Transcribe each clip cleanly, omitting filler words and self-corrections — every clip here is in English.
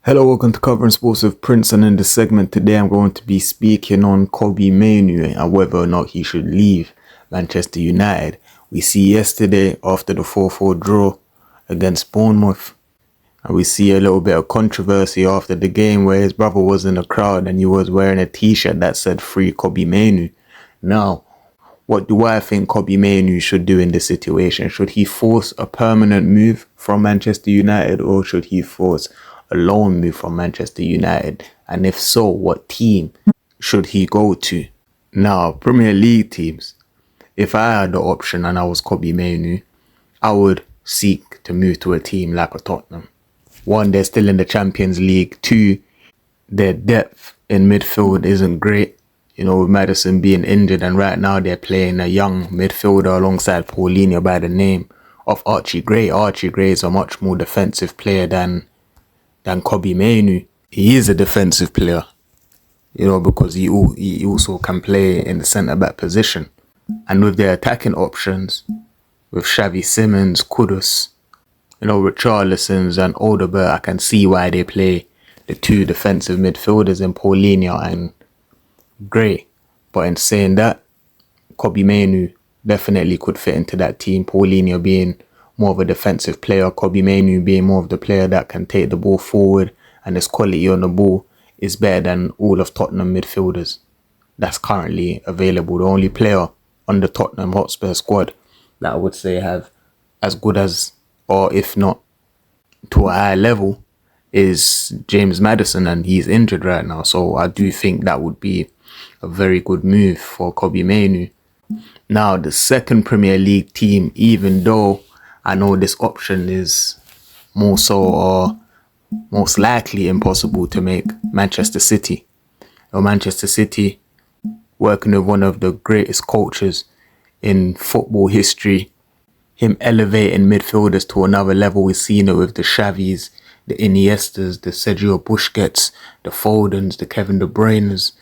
Hello, welcome to Covering Sports with Prince, and in this segment today I'm going to be speaking on Kobbie Mainoo and whether or not he should leave Manchester United. We see yesterday after the 4-4 draw against Bournemouth, and we see a little bit of controversy after the game where his brother was in the crowd and he was wearing a t-shirt that said "Free Kobbie Mainoo." Now, what do I think Kobbie Mainoo should do in this situation? Should he force a permanent move from Manchester United, or should he force a loan move from Manchester United? And if so, what team should he go to? Now, Premier League teams, if I had the option and I was Kobbie Mainoo, I would seek to move to a team like a Tottenham. One, they're still in the Champions League. Two, their depth in midfield isn't great. You know, with Maddison being injured, and right now they're playing a young midfielder alongside Paulinho by the name of Archie Gray. Archie Gray is a much more defensive player than Kobbie Mainoo. He is a defensive player, you know, because he also can play in the centre-back position. And with their attacking options, with Xavi Simons, Kudus, you know, Richarlison's and Odegaard, I can see why they play the two defensive midfielders in Paulinho and Gray. But in saying that, Kobbie Mainoo definitely could fit into that team. Paulinho being more of a defensive player, Kobbie Mainoo being more of the player that can take the ball forward, and his quality on the ball is better than all of Tottenham midfielders that's currently available. The only player on the Tottenham Hotspur squad that I would say have as good as, or if not to a high level, is James Maddison, and he's injured right now. So I do think that would be a very good move for Kobbie Mainoo. Now, the second Premier League team, even though I know this option is more so or most likely impossible to make, Manchester City. Manchester City, working with one of the greatest coaches in football history, him elevating midfielders to another level. We've seen it with the Xavis, the Iniestas, the Sergio Busquets, the Fodens, the Kevin De Bruynes,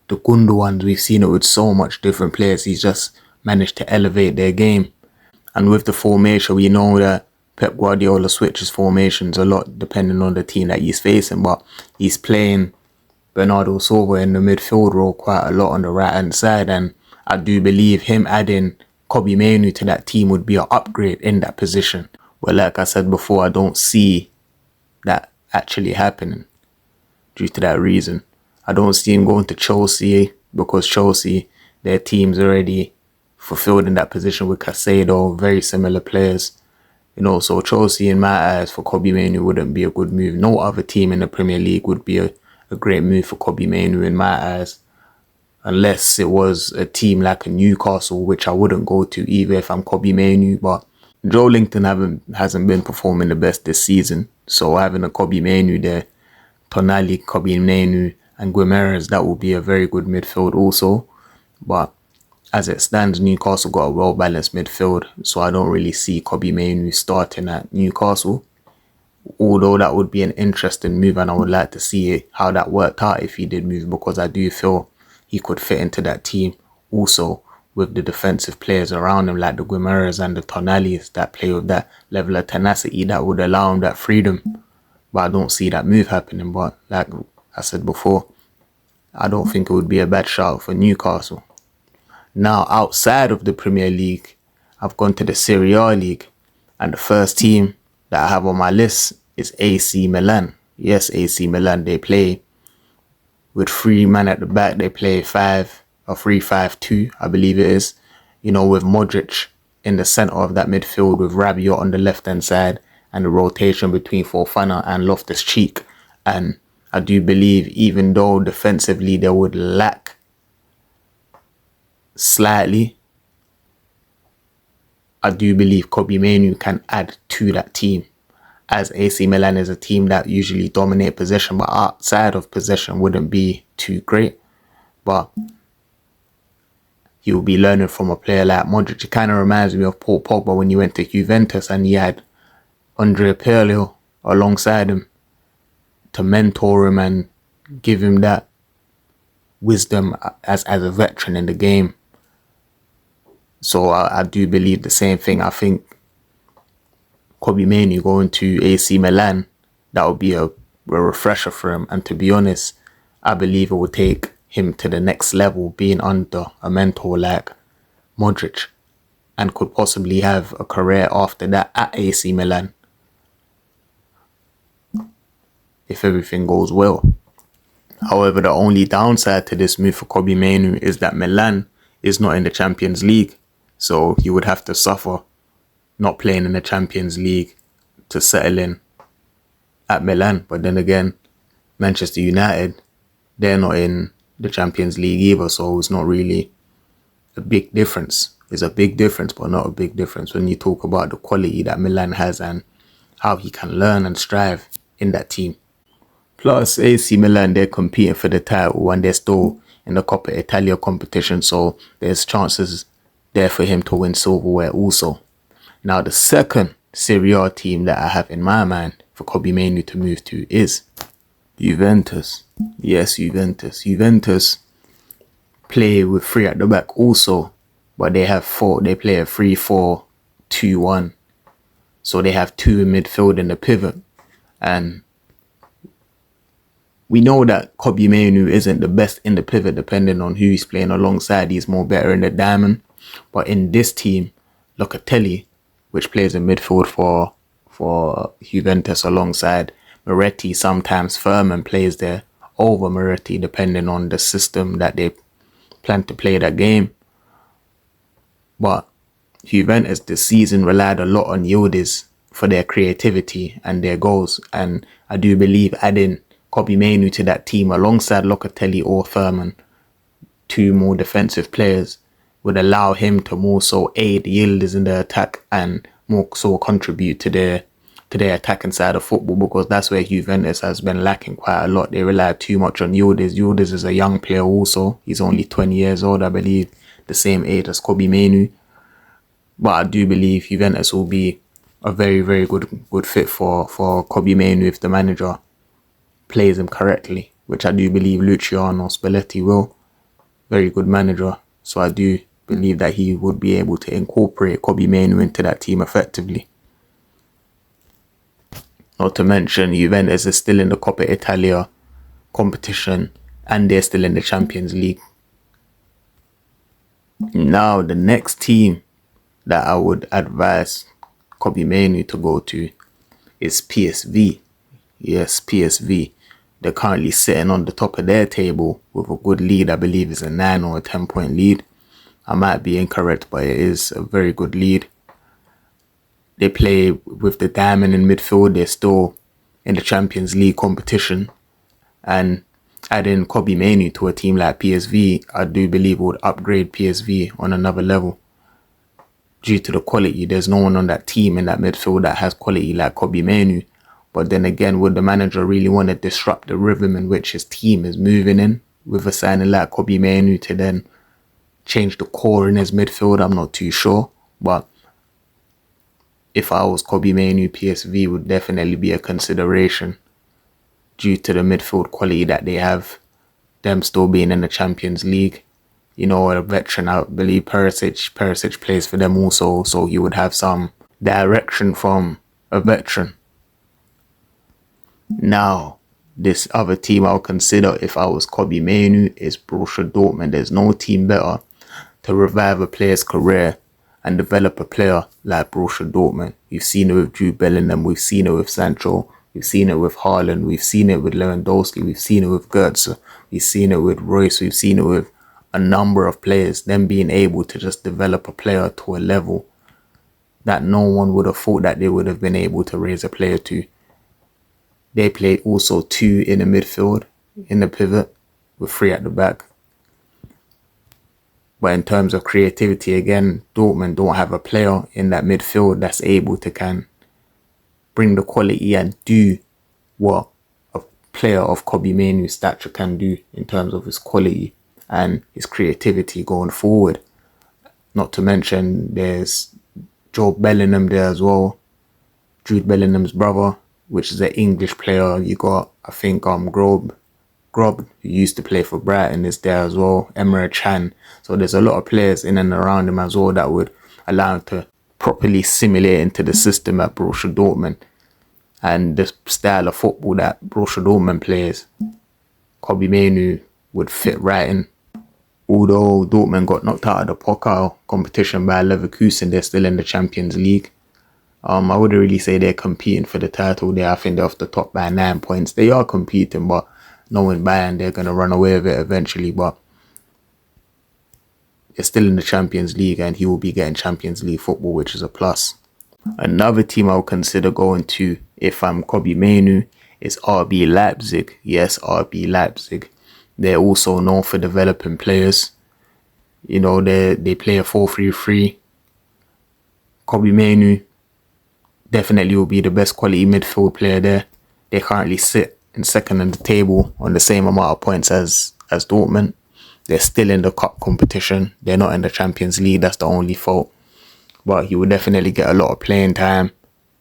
the Gundogan. We've seen it with so much different players. He's just managed to elevate their game. And with the formation, we know that Pep Guardiola switches formations a lot depending on the team that he's facing, but he's playing Bernardo Silva in the midfield role quite a lot on the right hand side, and I do believe him adding Kobbie Mainoo to that team would be an upgrade in that position. But like I said before, I don't see that actually happening due to that reason. I don't see him going to Chelsea, because Chelsea, their team's already fulfilled in that position with Caicedo, very similar players. You know, so Chelsea, in my eyes, for Kobbie Mainoo wouldn't be a good move. No other team in the Premier League would be a great move for Kobbie Mainoo in my eyes, unless it was a team like a Newcastle, which I wouldn't go to either if I'm Kobbie Mainoo. But Joe Linton hasn't been performing the best this season, so having a Kobbie Mainoo there, Tonali, Kobbie Mainoo and Guimaraes, that would be a very good midfield also. But as it stands, Newcastle got a well-balanced midfield, so I don't really see Kobbie Mainoo starting at Newcastle. Although that would be an interesting move, and I would like to see how that worked out if he did move, because I do feel he could fit into that team also with the defensive players around him, like the Guimaraes and the Tonalis that play with that level of tenacity that would allow him that freedom. But I don't see that move happening. But like I said before, I don't think it would be a bad shout for Newcastle. Now, outside of the Premier League, I've gone to the Serie A League, and the first team that I have on my list is AC Milan. Yes, AC Milan, they play with 3 men at the back. They play 3-5-2, I believe it is. You know, with Modric in the centre of that midfield, with Rabiot on the left-hand side, and the rotation between Fofana and Loftus-Cheek. And I do believe, even though defensively they would lack slightly, I do believe Kobbie Mainoo can add to that team, as AC Milan is a team that usually dominate possession, but outside of possession wouldn't be too great. But he will be learning from a player like Modric. It kind of reminds me of Paul Pogba when he went to Juventus and he had Andrea Pirlo alongside him to mentor him and give him that wisdom as a veteran in the game. So I do believe the same thing. I think Kobbie Mainoo going to AC Milan, that would be a a refresher for him. And to be honest, I believe it will take him to the next level, being under a mentor like Modric, and could possibly have a career after that at AC Milan if everything goes well. However, the only downside to this move for Kobbie Mainoo is that Milan is not in the Champions League, so he would have to suffer not playing in the Champions League to settle in at Milan. But then again, Manchester United, they're not in the Champions League either, so it's not really a big difference. It's a big difference, but not a big difference when you talk about the quality that Milan has and how he can learn and strive in that team. Plus, AC Milan, they're competing for the title and they're still in the Coppa Italia competition, so there's chances there for him to win silverware also. Now, the second Serie A team that I have in my mind for Kobbie Mainoo to move to is Juventus. Yes, Juventus. Juventus play with three at the back also, but they have four. They play a 3-4-2-1. So they have two in midfield and the pivot. And we know that Kobbie Mainoo isn't the best in the pivot, depending on who he's playing alongside. He's more better in the diamond. But in this team, Locatelli, which plays in midfield for Juventus alongside Moretti, sometimes Furman plays there over Moretti, depending on the system that they plan to play that game. But Juventus this season relied a lot on Yildiz for their creativity and their goals. And I do believe adding Kobbie Mainoo to that team alongside Locatelli or Furman, two more defensive players, would allow him to more so aid Yildiz in the attack and more so contribute to their attacking side of football, because that's where Juventus has been lacking quite a lot. They rely too much on Yildiz. Yildiz is a young player also. He's only 20 years old, I believe, the same age as Kobbie Mainoo. But I do believe Juventus will be a very, very good fit for Kobbie Mainoo if the manager plays him correctly, which I do believe Luciano Spalletti will. Very good manager. So I do believe that he would be able to incorporate Kobbie Mainoo into that team effectively. Not to mention, Juventus is still in the Coppa Italia competition and they're still in the Champions League. Now, the next team that I would advise Kobbie Mainoo to go to is PSV. Yes, PSV. They're currently sitting on the top of their table with a good lead. I believe it's a 9 or a 10 point lead. I might be incorrect, but it is a very good lead. They play with the diamond in midfield. They're still in the Champions League competition. And adding Kobbie Mainoo to a team like PSV, I do believe would upgrade PSV on another level. Due to the quality, there's no one on that team in that midfield that has quality like Kobbie Mainoo. But then again, would the manager really want to disrupt the rhythm in which his team is moving in with a signing like Kobbie Mainoo to then change the core in his midfield? I'm not too sure. But if I was Kobbie Mainoo, PSV would definitely be a consideration due to the midfield quality that they have, them still being in the Champions League. You know, a veteran, I believe Perisic plays for them also, so you would have some direction from a veteran. Now, this other team I'll consider if I was Kobbie Mainoo is Borussia Dortmund. There's no team better to revive a player's career and develop a player like Borussia Dortmund. We've seen it with Jude Bellingham, we've seen it with Sancho, we've seen it with Haaland, we've seen it with Lewandowski, we've seen it with Götze, we've seen it with Royce, we've seen it with a number of players, them being able to just develop a player to a level that no one would have thought that they would have been able to raise a player to. They play also 2 in the midfield, in the pivot, with 3 at the back. But in terms of creativity, again, Dortmund don't have a player in that midfield that's able to can bring the quality and do what a player of Kobbie Mainoo's stature can do in terms of his quality and his creativity going forward. Not to mention there's Jude Bellingham there as well, Jude Bellingham's brother, which is an English player. You got, I think, Grob, who used to play for Brighton, is there as well. Emre Can. So there's a lot of players in and around him as well that would allow him to properly simulate into the system at Borussia Dortmund. and the style of football that Borussia Dortmund plays, Kobbie Mainoo would fit right in. Although Dortmund got knocked out of the Pokal competition by Leverkusen, they're still in the Champions League. I wouldn't really say they're competing for the title there. I think they're off the top by 9 points. They are competing, but knowing Bayern, they're going to run away with it eventually. But they're still in the Champions League, and he will be getting Champions League football, which is a plus. Another team I would consider going to if I'm Kobbie Mainoo is RB Leipzig. Yes, RB Leipzig. They're also known for developing players. You know, they play a 4-3-3. Kobbie Mainoo definitely will be the best quality midfield player there. They currently sit in second in the table on the same amount of points as Dortmund. They're still in the cup competition. They're not in the Champions League. That's the only fault. But he will definitely get a lot of playing time.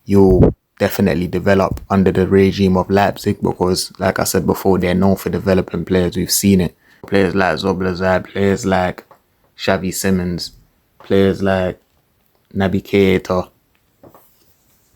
You'll definitely develop under the regime of Leipzig because, like I said before, they're known for developing players. We've seen it. Players like Zoblazai, players like Xavi Simons, players like Naby Keita,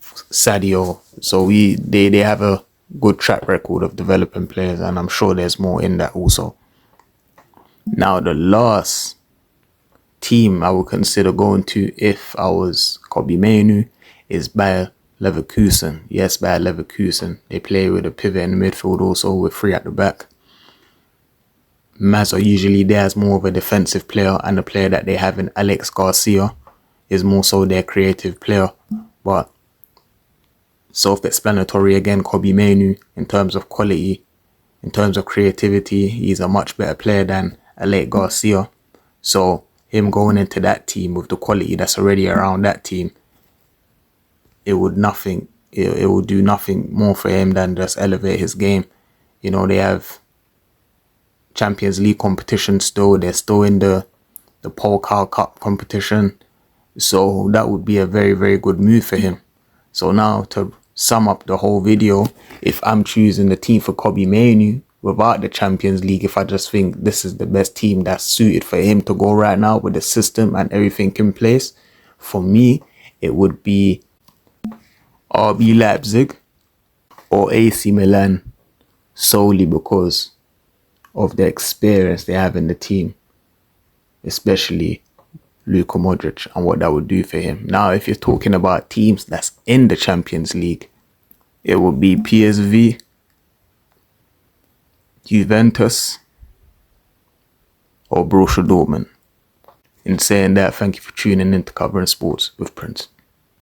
Sadio. So they have a good track record of developing players, and I'm sure there's more in that also. Now, the last team I would consider going to if I was Kobbie Mainoo is Bayer Leverkusen. Yes, Bayer Leverkusen. They play with a pivot in the midfield also with 3 at the back. Maz are usually there as more of a defensive player, and the player that they have in Alex Garcia is more so their creative player. But self-explanatory again, Kobbie Mainoo, in terms of quality, in terms of creativity, he's a much better player than Alex Garcia. So him going into that team with the quality that's already around that team, it would do nothing more for him than just elevate his game. You know, they have Champions League competition still. They're still in the Pokal Cup competition. So that would be a very, very good move for him. So now to sum up the whole video, if I'm choosing the team for Kobbie Mainoo without the Champions League, if I just think this is the best team that's suited for him to go right now with the system and everything in place, for me, it would be RB Leipzig or AC Milan, solely because of the experience they have in the team, especially Luka Modric and what that would do for him. Now, if you're talking about teams that's in the Champions League, it would be PSV, Juventus, or Borussia Dortmund. In saying that, thank you for tuning in to Covering Sports with Prince.